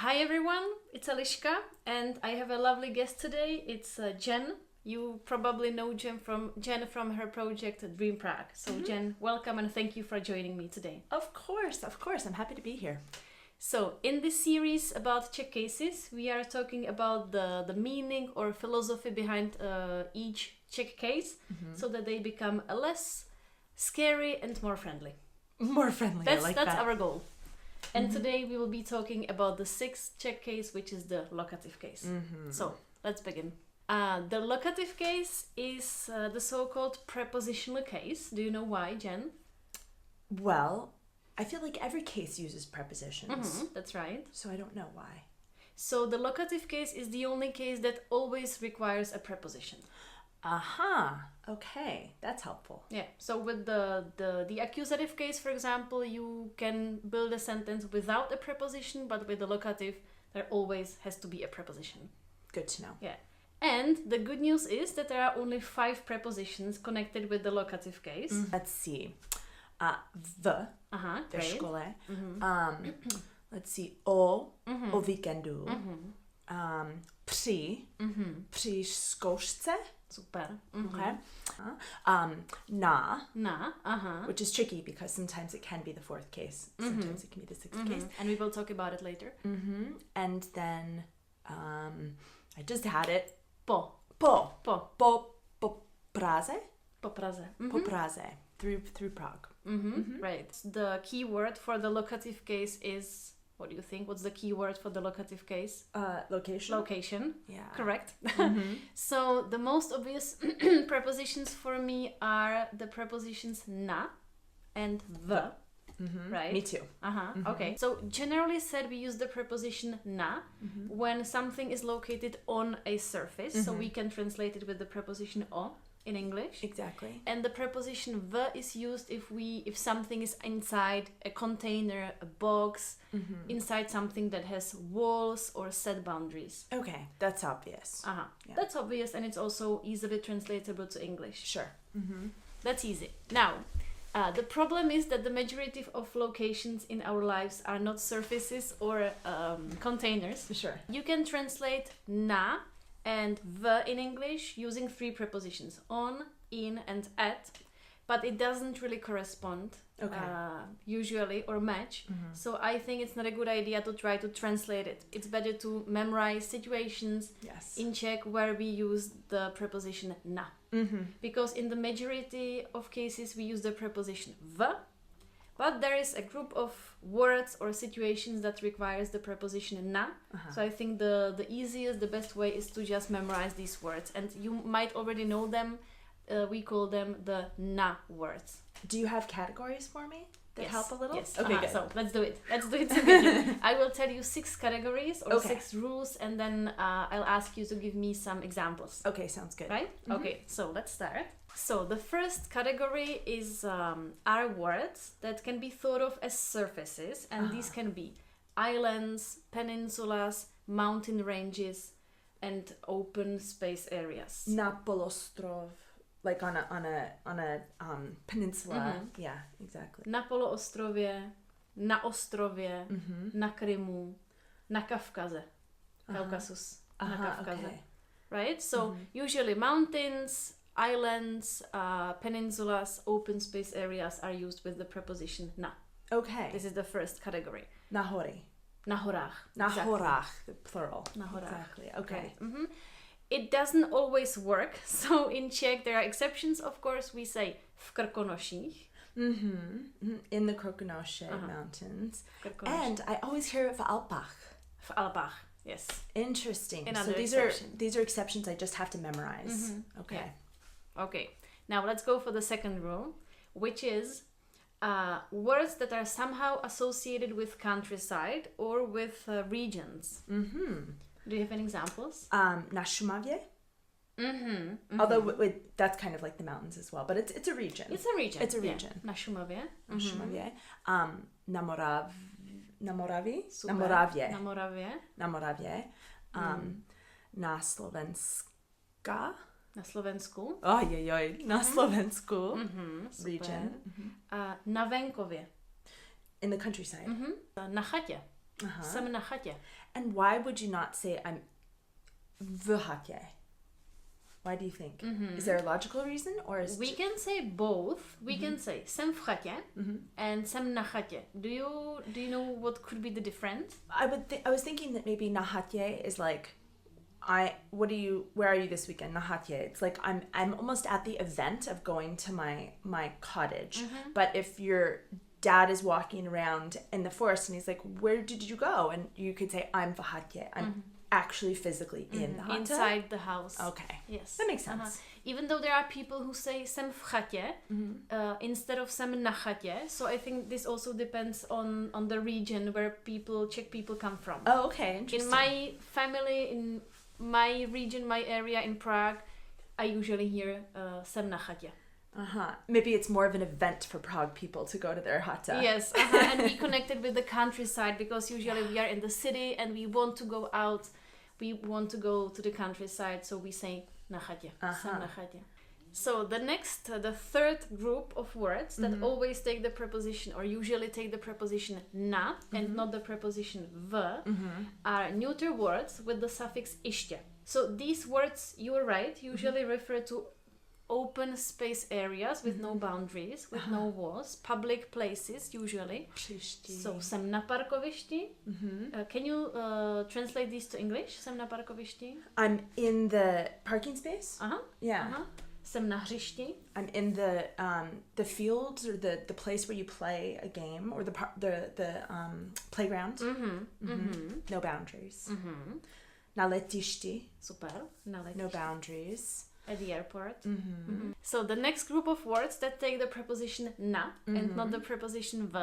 Hi everyone, it's IŠTÓ and I have a lovely guest today. It's Jen. You probably know Jen from her project Dream Prague. So Jen, welcome and thank you for joining me today. Of course. I'm happy to be here. So in this series about Czech cases, we are talking about the meaning or philosophy behind each Czech case so that they become less scary and more friendly. More friendly, That's our goal. And today we will be talking about the sixth Czech case, which is the locative case. So let's begin. The locative case is the so-called prepositional case. Do you know why, Jen? Well, I feel like every case uses prepositions. That's right. So I don't know why. So the locative case is the only case that always requires a preposition. Okay, that's helpful. Yeah. So with the accusative case, for example, you can build a sentence without a preposition, but with the locative, there always has to be a preposition. Good to know. Yeah. And the good news is that there are only 5 prepositions connected with the locative case. Let's see. V ve škole. Let's see. O víkendu. Při zkoušce. Super. Okay. Which is tricky because sometimes it can be the 4th case. Sometimes it can be the 6th case. And we will talk about it later. And then I just had it. Po Praze. Po Praze. Po Praze. Through Prague. Right. The key word for the locative case is, what do you think? What's the key word for the locative case? Location. Location. Yeah. Correct. So the most obvious prepositions for me are the prepositions na and v. Right? Me too. Okay. So generally said, we use the preposition na when something is located on a surface. So we can translate it with the preposition o in English. Exactly. And the preposition v is used if something is inside a container, a box, inside something that has walls or set boundaries. Okay, that's obvious. Yeah. That's obvious, and it's also easily translatable to English. Sure. That's easy. Now, the problem is that the majority of locations in our lives are not surfaces or containers. Sure. You can translate na and v in English using 3 prepositions, on, in, and at, but it doesn't really correspond usually or match. So I think it's not a good idea to try to translate it. It's better to memorize situations in Czech where we use the preposition na. Because in the majority of cases we use the preposition v, but there is a group of words or situations that requires the preposition na. So I think the easiest, the best way is to just memorize these words. And you might already know them. We call them the na words. Do you have categories for me that help a little? Yes. Okay, good. So let's do it. Let's do it together. I will tell you 6 categories or 6 rules, and then I'll ask you to give me some examples. Okay, sounds good. Right? Okay, so let's start. So the first category is are words that can be thought of as surfaces, and these can be islands, peninsulas, mountain ranges, and open space areas. Na polostrov, like on a peninsula. Yeah, exactly. Na poloostrově, na ostrově, na Krymu, na Kavkaze. Kaukasus. Na Kavkaze. Okay. Right? So usually mountains, islands, peninsulas, open space areas are used with the preposition na. Okay. This is the first category. Na hory. Na horách. Na horách, plural. Na horách. Exactly. Okay. It doesn't always work. So in Czech there are exceptions, of course. We say v Krkonoších. In the Krkonoše mountains. And I always hear it v Alpách. V Alpách. Yes. Interesting. Another so exception. these are exceptions I just have to memorize. Okay. Yeah. Okay. Now let's go for the second rule, which is words that are somehow associated with countryside or with regions. Do you have any examples? Na Šumavě. Although that's kind of like the mountains as well, but it's a region. It's a region. It's a region. Na Šumavě. Na Šumavě. Na Moravě. Super. Na Moravě. Na Moravě. Na Moravě. Na Slovenska. Na Slovensku. Na Slovensku. Super. Region. Na venkově. In the countryside. Na chatě. Jsem na chatě. And why would you not say I'm v chatě? Why do you think? Is there a logical reason, or is we can say both? We can say jsem v chatě and jsem na chatě. Do you know what could be the difference? I was thinking that maybe na chatě is like where are you this weekend? Na chatě. It's like I'm almost at the event of going to my cottage. But if your dad is walking around in the forest and he's like, where did you go? And you could say I'm v chatě. I'm actually physically in the hut. Inside the house. Okay. Yes. That makes sense. Even though there are people who say jsem v chatě instead of jsem na chatě, so I think this also depends on the region where Czech people come from. Oh, okay. Interesting. In my family, in my region, my area in Prague, I usually hear jsem na chatě. Maybe it's more of an event for Prague people to go to their hata. Yes, and we connected with the countryside because usually we are in the city and we want to go out. We want to go to the countryside, so we say na chatě. Jsem na chatě. So the third group of words that always take the preposition or usually take the preposition na and not the preposition v are neuter words with the suffix IŠTě. So these words, you are right, usually refer to open space areas with no boundaries, with no walls, public places usually. So jsem na parkovišti. Can you translate these to English? Jsem na parkovišti. I'm in the parking space. Yeah. Jsem na hřišti. I'm in the fields or the place where you play a game or the playground. No boundaries. Na letišti. Super. Na letišti. No boundaries. At the airport. So the next group of words that take the preposition na and not the preposition v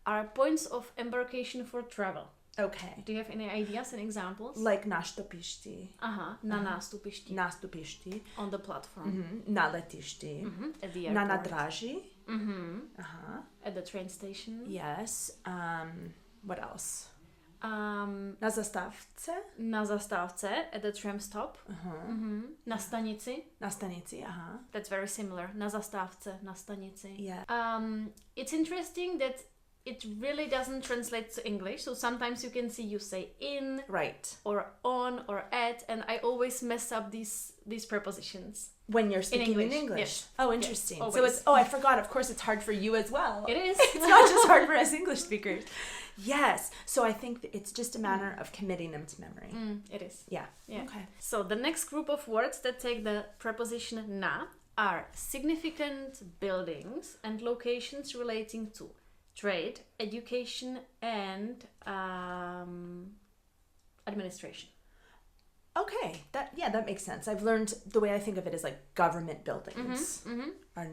are points of embarkation for travel. Okay. Do you have any ideas and examples? Like na štopišti. Na nástupišti. Na stupišti. On the platform. Na letišti. At the airport. Na nadraži. At the train station. Yes. What else? Na zastávce. Na zastávce, at the tram stop. Na stanici. Na stanici, That's very similar. Na zastávce, na stanici. Yeah. It's interesting that it really doesn't translate to English. So sometimes you say in, right, or on, or at, and I always mess up these prepositions. When you're speaking in English. Yes. Oh, interesting. Yes, so I forgot. Of course, it's hard for you as well. It is. It's not just hard for us English speakers. Yes. So I think that it's just a matter of committing them to memory. It is. Yeah. Okay. So the next group of words that take the preposition na are significant buildings and locations relating to trade, education, and administration. Okay, that makes sense. I've learned the way I think of it is like government buildings are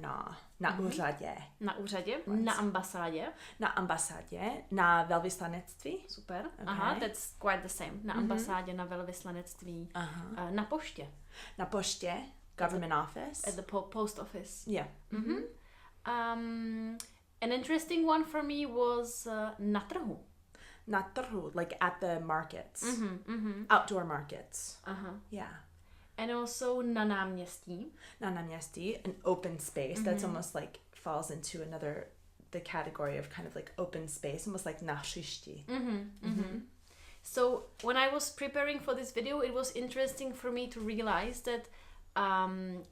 na úřadě. Na úřadě, na ambasádě. Na ambasádě, na velvyslanectví. Super. Okay. That's quite the same. Na ambasádě, na velvyslanectví. Na poště. Na poště, government office. At the post office. Yeah. An interesting one for me was na trhu. Na trhu, like at the markets. Outdoor markets. Yeah. And also na náměstí. Na náměstí, an open space. That's almost like falls into the category of kind of like open space, almost like na hřišti. So when I was preparing for this video, it was interesting for me to realize that na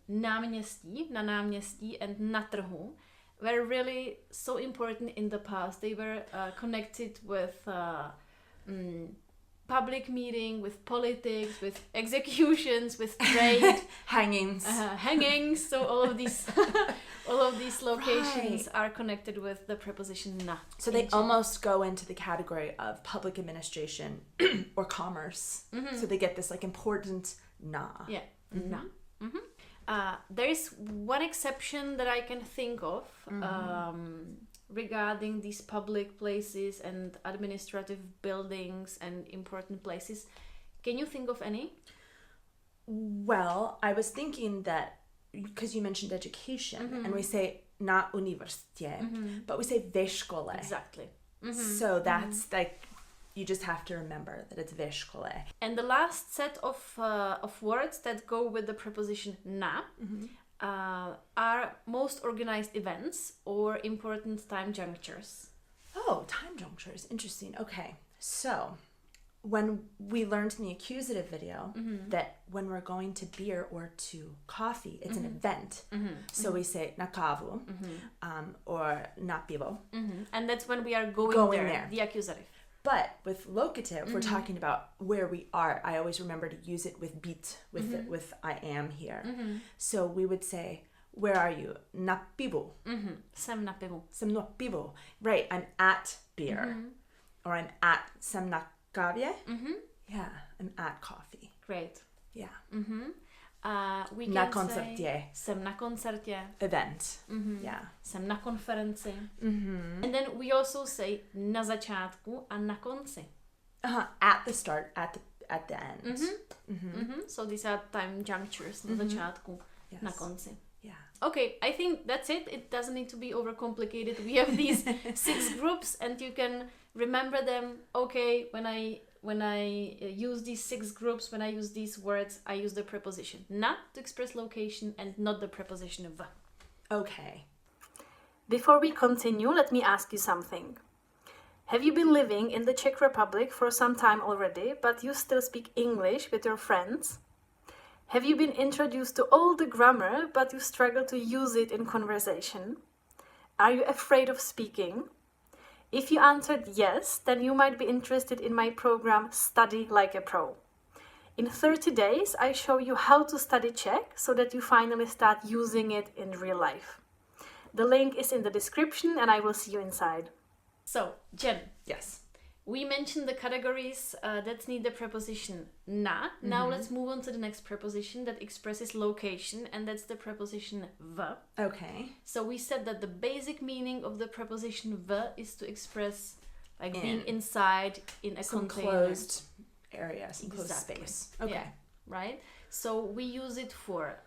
náměstí and na trhu were really so important in the past. They were connected with public meeting, with politics, with executions, with trade, hangings. So all of these locations are connected with the preposition na. So they almost go into the category of public administration or commerce. So they get this like important na. Yeah, na. There is one exception that I can think of regarding these public places and administrative buildings and important places. Can you think of any? Well, I was thinking that because you mentioned education and we say na univerzitě, but we say ve škole. Exactly. So that's like, you just have to remember that it's ve škole. And the last set of words that go with the preposition na are most organized events or important time junctures. Oh, time junctures. Interesting. Okay. So, when we learned in the accusative video that when we're going to beer or to coffee, it's an event. So we say na kavu or na pivo. And that's when we are going there, the accusative. But with locative, we're talking about where we are. I always remember to use it with být, with I am here. So we would say, where are you? Na pivu. Jsem na pivu. Jsem na pivu. Right, I'm at beer. Or I'm at jsem na kávě. Yeah, I'm at coffee. Great. Yeah. We Na can koncertě. say jsem na koncertě. Event. Yeah. Jsem na konferenci. And then we also say na začátku a na konci. At the start, at the end. So these are time junctures. Na začátku, Yes. na konci. Yeah. Okay, I think that's it. It doesn't need to be overcomplicated. We have these 6 groups and you can remember them. Okay, when I use these 6 groups, when I use these words, I use the preposition na to express location and not the preposition v. Okay. Before we continue, let me ask you something. Have you been living in the Czech Republic for some time already, but you still speak English with your friends? Have you been introduced to all the grammar, but you struggle to use it in conversation? Are you afraid of speaking? If you answered yes, then you might be interested in my program Study Like a Pro. In 30 days, I show you how to study Czech so that you finally start using it in real life. The link is in the description and I will see you inside. So, Jen. Yes. We mentioned the categories that need the preposition na. Now let's move on to the next preposition that expresses location, and that's the preposition v. Okay. So we said that the basic meaning of the preposition v is to express like being inside in a some container. closed area, some closed Exactly. space. Okay. Yeah, right? So we use it for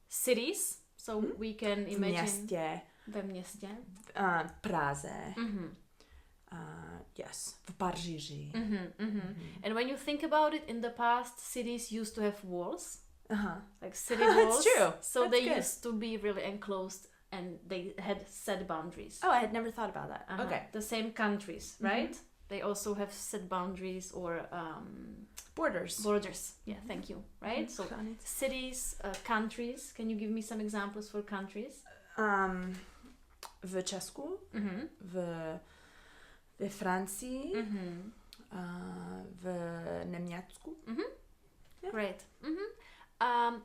cities. So we can V imagine městě, ve městě. Praze. Yes, v Paříži. And when you think about it, in the past, cities used to have walls, like city That's walls. true. So That's they good. used to be really enclosed, and they had set boundaries. Oh, I had never thought about that. Okay. The same countries, right? They also have set boundaries or Borders. borders. Yeah, thank you. Right. So Hranice. cities, countries. Can you give me some examples for countries? V Česku, ve Francii, v Německu. Yeah. Great.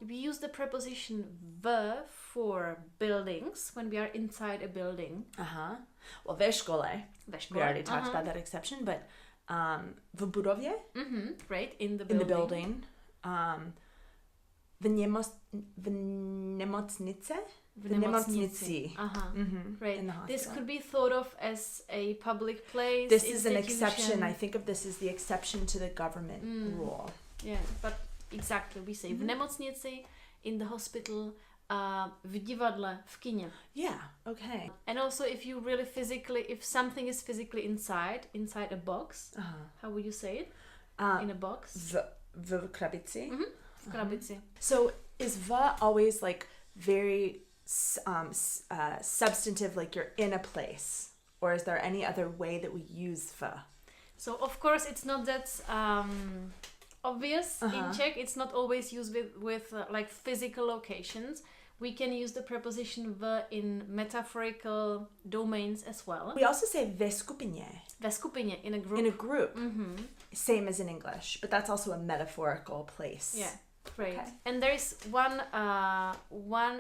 We use the preposition v for buildings when we are inside a building. Well, ve škole. Ve škole. We already talked about that exception, but v budově. Right, in the In building. the building. V nemocnice. V nemocnici. Right. In the This hospital. could be thought of as a public place. This is an institution. exception. I think of this as the exception to the government rule. Yeah, but exactly. We say v nemocnici, in the hospital, v divadle, v kině. Yeah, okay. And also if something is physically inside a box, how would you say it? In a box? V krabici. V krabici. So is v always like very substantive, like you're in a place? Or is there any other way that we use v? So of course it's not that obvious in Czech. It's not always used with like physical locations. We can use the preposition v in metaphorical domains as well. We also say ve skupině. Ve skupině, in a group. In a group. Same as in English, but that's also a metaphorical place. Yeah, great. Okay. And there is one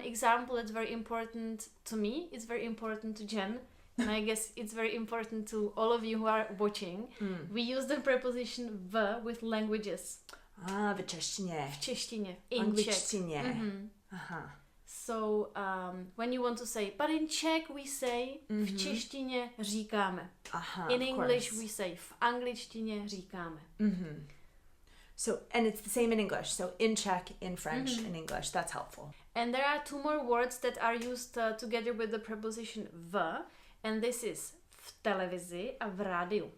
example that's very important to me. It's very important to Jen. And I guess it's very important to all of you who are watching. We use the preposition v with languages. V češtině. V češtině. In Czech. Angličtině. So when you want to say, but in Czech we say, v češtině říkáme. In English we say, v angličtině říkáme. So, and it's the same in English. So in Czech, in French, in English. That's helpful. And there are 2 more words that are used together with the preposition v. And this is v televizi a v rádiu.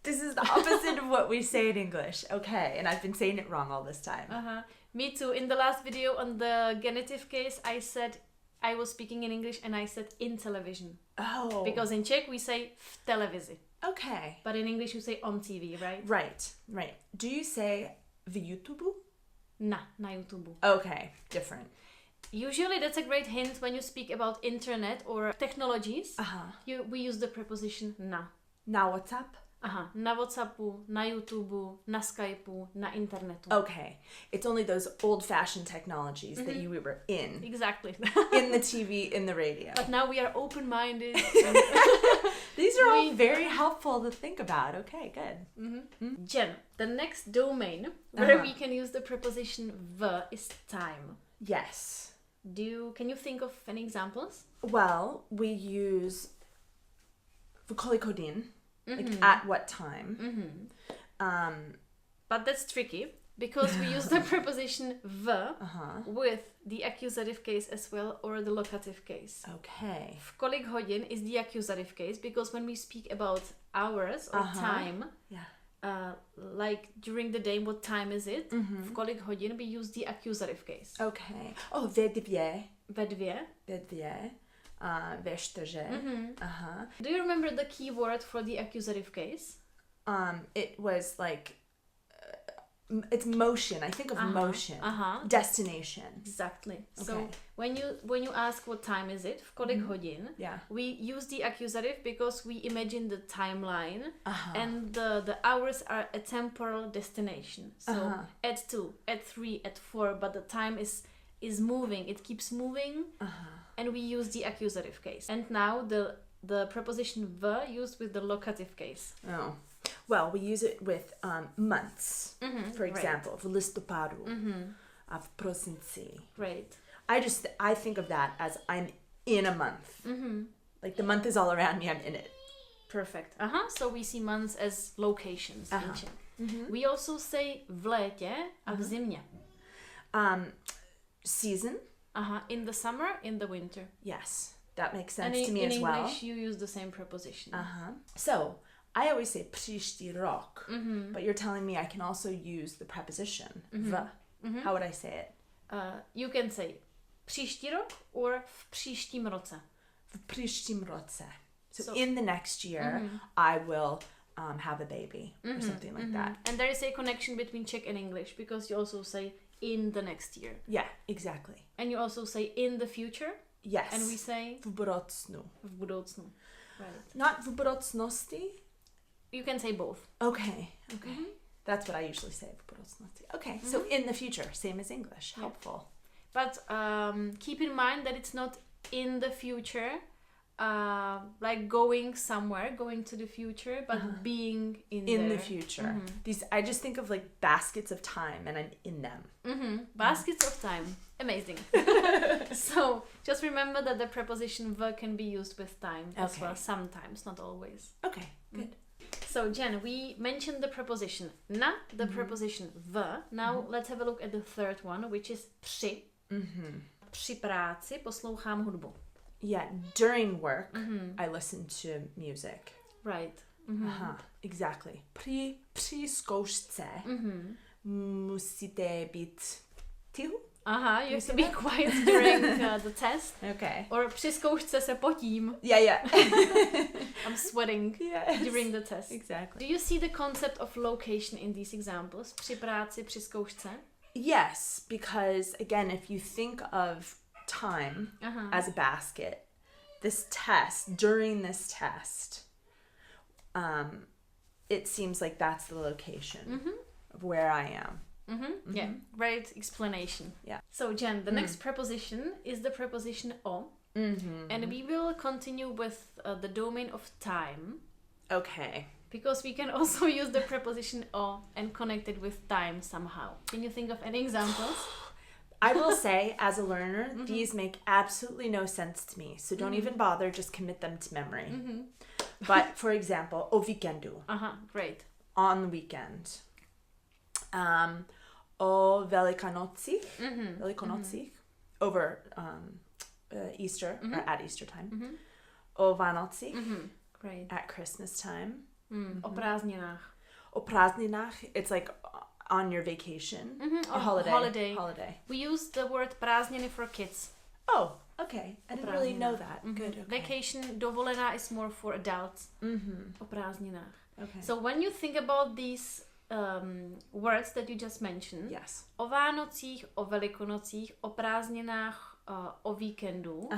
This is the opposite of what we say in English. Okay, and I've been saying it wrong all this time. Me too. In the last video on the genitive case, I said I was speaking in English and I said in television. Oh. Because in Czech we say v televizi. Okay. But in English you say on TV, right? Right. Do you say v YouTube? Na YouTube. Okay, different. Usually that's a great hint when you speak about internet or technologies. We use the preposition na. Na WhatsApp? Na WhatsAppu, na YouTubeu, na Skypeu, na internetu. Okay. It's only those old-fashioned technologies that you were in. Exactly. In the TV, in the radio. But now we are open-minded. These are all very helpful to think about. Okay, good. Jen, the next domain where we can use the preposition v is time. Yes. Can you think of any examples? Well, we use vkolikodin, like at what time. But that's tricky because we use the preposition v with the accusative case as well or the locative case. Okay. V kolik hodin is the accusative case because when we speak about hours or time, like during the day, what time is it? V kolik hodin we use the accusative case. Okay. Oh, ve dvě. Ve dvě. Ve dvě. Ve čtyři. Do you remember the key word for the accusative case? It was like it's motion. I think of motion. Destination. Exactly. Okay. So when you ask what time is it, v kolik hodin, we use the accusative because we imagine the timeline and the hours are a temporal destination. So at 2, at 3, at 4, but the time is moving. It keeps moving, and we use the accusative case. And now the preposition v used with the locative case. Oh. Well, we use it with months. For example, v listopadu, v prosinci. Right. I think of that as I'm in a month. Like the month is all around me, I'm in it. Perfect. So we see months as locations in Czech. We also say v létě a v zimě. Season. In the summer, in the winter. Yes, that makes sense to me as well. In English, you use the same preposition. So, I always say příští rok, but you're telling me I can also use the preposition v. How would I say it? You can say příští rok or v příštím roce. V příštím roce. So in the next year, I will have a baby or something like that. And there is a connection between Czech and English because you also say in the next year. Yeah, exactly. And you also say in the future. Yes. And we say v budoucnu. V budoucnu. Right. Not v budoucnosti? You can say both. Okay. That's what I usually say, v budoucnosti. Okay, so in the future, same as English. Helpful. But keep in mind that it's not in the future, like going somewhere, going to the future, but being in the future. These I just think of like baskets of time, and I'm in them. Baskets of time, amazing. So just remember that the preposition v can be used with time as well, sometimes, not always. Okay, good. So Jen, we mentioned the preposition na, the preposition v. Now let's have a look at the third one, which is při. Při práci poslouchám hudbu. Yeah, during work, I listen to music. Right. Exactly. Při zkoušce musíte být ticho. You have to be quiet during the test. Okay. Or při zkoušce se potím. Yeah. I'm sweating during the test. Exactly. Do you see the concept of location in these examples? Při práci, při zkoušce? Yes, because again, if you think of time as a basket, during this test, it seems like that's the location of where I am. Yeah, great explanation. Yeah. So Jen, the next preposition is the preposition o, and we will continue with the domain of time. Okay. Because we can also use the preposition o and connect it with time somehow. Can you think of any examples? I will say, as a learner, these make absolutely no sense to me. So don't even bother, just commit them to memory. But for example, o víkendu. Great. On the weekend. O Velikonocích. Over Easter, or at Easter time. O Vánocích. Great. At Christmas time. O prázdninách. O prázdninách, it's like on your vacation. Or holiday. We use the word prázdniny for kids. Oh, Okay. I didn't really know that. Good. Okay. Vacation, dovolená is more for adults. O prázdninách. Okay. So when you think about these words that you just mentioned, yes. O Vánocích, o Velikonocích, o prázdninách, o víkendu,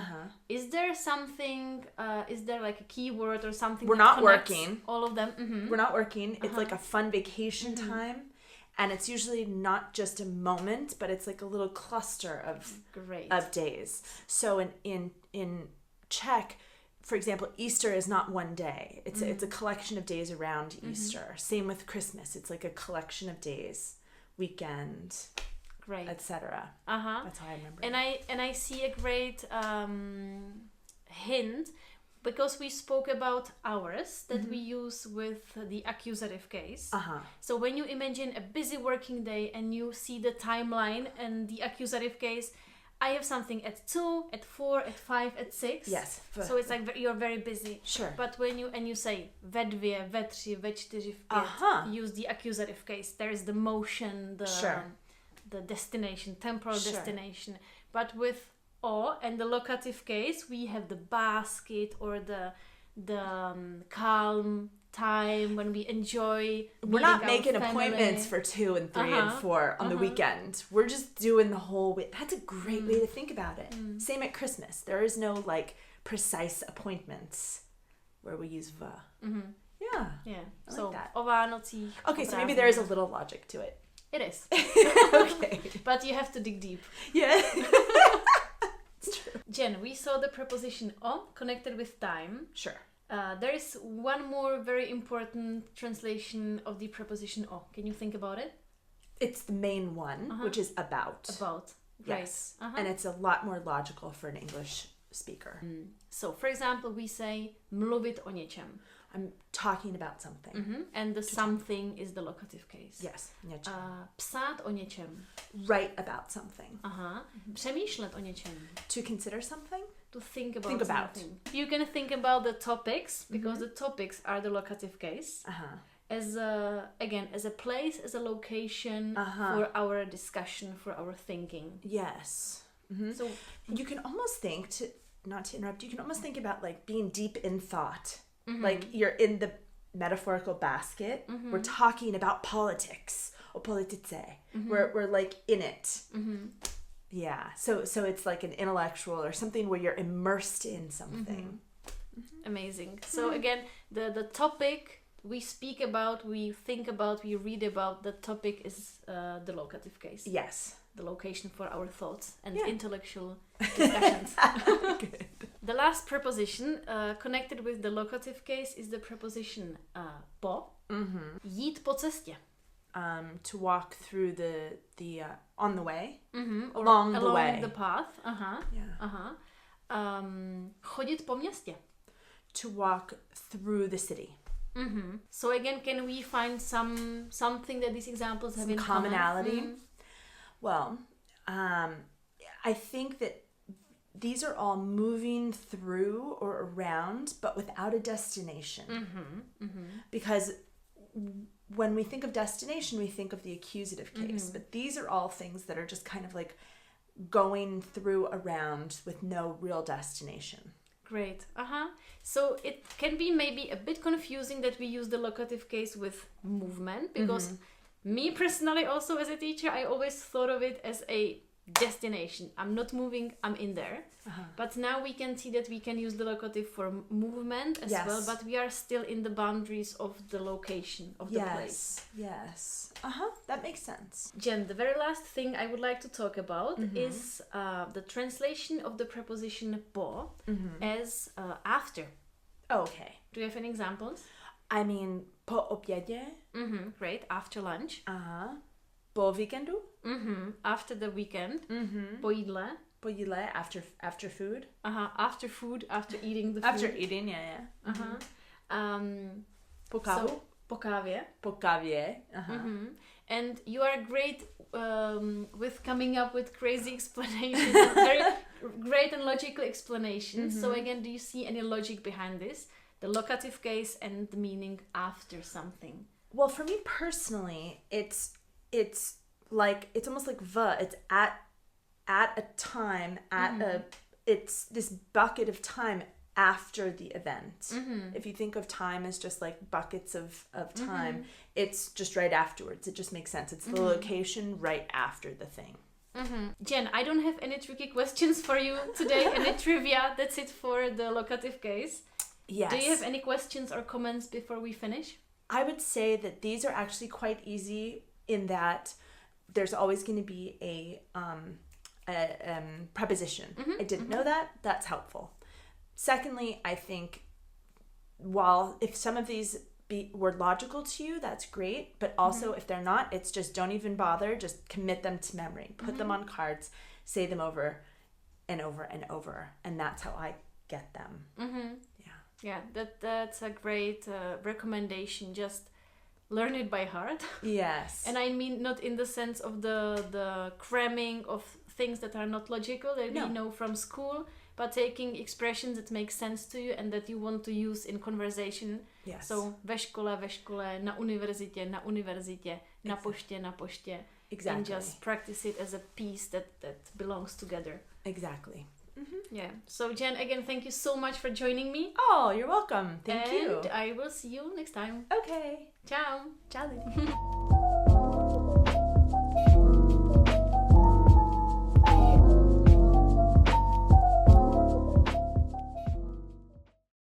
is there something, is there like a keyword or something we're that not working all of them? We're not working. It's like a fun vacation time, and it's usually not just a moment, but it's like a little cluster of days. So in Czech, for example, Easter is not one day. It's a collection of days around Easter. Same with Christmas. It's like a collection of days, weekend, etc. That's how I remember. And I see a great hint, because we spoke about hours that we use with the accusative case. So when you imagine a busy working day and you see the timeline and the accusative case, I have something at 2, at 4, at 5, at 6. Yes. So it's like you're very busy. Sure. But when you say ve 2, ve 3, ve 4, v 5, use the accusative case. There is the motion, the destination, temporal destination. But with o and the locative case, we have the basket or the calm time when we enjoy. We're not making appointments for 2 and 3 and 4 on the weekend. We're just doing the whole week. That's a great way to think about it. Same at Christmas. There is no like precise appointments where we use v. Yeah. I So like that. O Vánocích. Okay, so maybe there is a little logic to it. It is. Okay. But you have to dig deep. Yeah. It's true. Jen, we saw the preposition o connected with time. Sure. There is one more very important translation of the preposition o. Can you think about it? It's the main one, which is about. About. Yes. And it's a lot more logical for an English speaker. So, for example, we say mluvit o něčem. I'm talking about something. And the something is the locative case. Yes. Něčem. Psát o něčem. Write about something. Přemýšlet o něčem. To consider something? To think about something. You can think about the topics, because the topics are the locative case. As a place, as a location for our discussion, for our thinking. Yes. So you can almost think, not to interrupt, you can almost think about like being deep in thought. Like you're in the metaphorical basket. We're talking about politics or politice. We're like in it. Yeah. So it's like an intellectual or something where you're immersed in something. Amazing. So again, the topic we speak about, we think about, we read about, the topic is the locative case. Yes. The location for our thoughts and intellectual discussions. Good. The last preposition connected with the locative case is the preposition po. Jít po cestě. To walk through the on the way. Or along the way. The path. Chodit po městě. To walk through the city. So again, can we find something that these examples have in commonality? Common? Well, I think that these are all moving through or around, but without a destination. Because when we think of destination, we think of the accusative case. But these are all things that are just kind of like going through around with no real destination. Great. So it can be maybe a bit confusing that we use the locative case with movement, because me personally, also as a teacher, I always thought of it as a destination. I'm not moving, I'm in there. But now we can see that we can use the locative for movement as well, but we are still in the boundaries of the location of the place. Yes. That makes sense. Jen, the very last thing I would like to talk about is the translation of the preposition po as after. Okay. Do you have any examples? I mean, po obědě. Great. After lunch. Po víkendu. After the weekend. Po jídle. Po jídle, after food. After food, after eating the food. After eating, yeah. Po kávu. So, po kávě. Po kávě. And you are great with coming up with crazy explanations, very great and logical explanations. So again, do you see any logic behind this? The locative case and the meaning after something. Well, for me personally, it's almost like v. It's at a time, it's this bucket of time after the event. If you think of time as just like buckets of time, it's just right afterwards. It just makes sense. It's the location right after the thing. Jen, I don't have any tricky questions for you today, any trivia. That's it for the locative case. Yes. Do you have any questions or comments before we finish? I would say that these are actually quite easy in that there's always going to be a preposition. I didn't know that. That's helpful. Secondly, I think if some of these were logical to you, that's great. But also if they're not, it's just don't even bother. Just commit them to memory. Put them on cards. Say them over and over and over. And that's how I get them. Yeah, that's a great recommendation. Just learn it by heart. Yes. And I mean not in the sense of the cramming of things that are not logical that we know from school, but taking expressions that make sense to you and that you want to use in conversation. Yes. So ve škole, na univerzitě, na poště. Exactly. And just practice it as a piece that belongs together. Exactly. Yeah. So Jen, again, thank you so much for joining me. Oh, you're welcome. Thank you. And I will see you next time. Okay. Ciao. Ciao.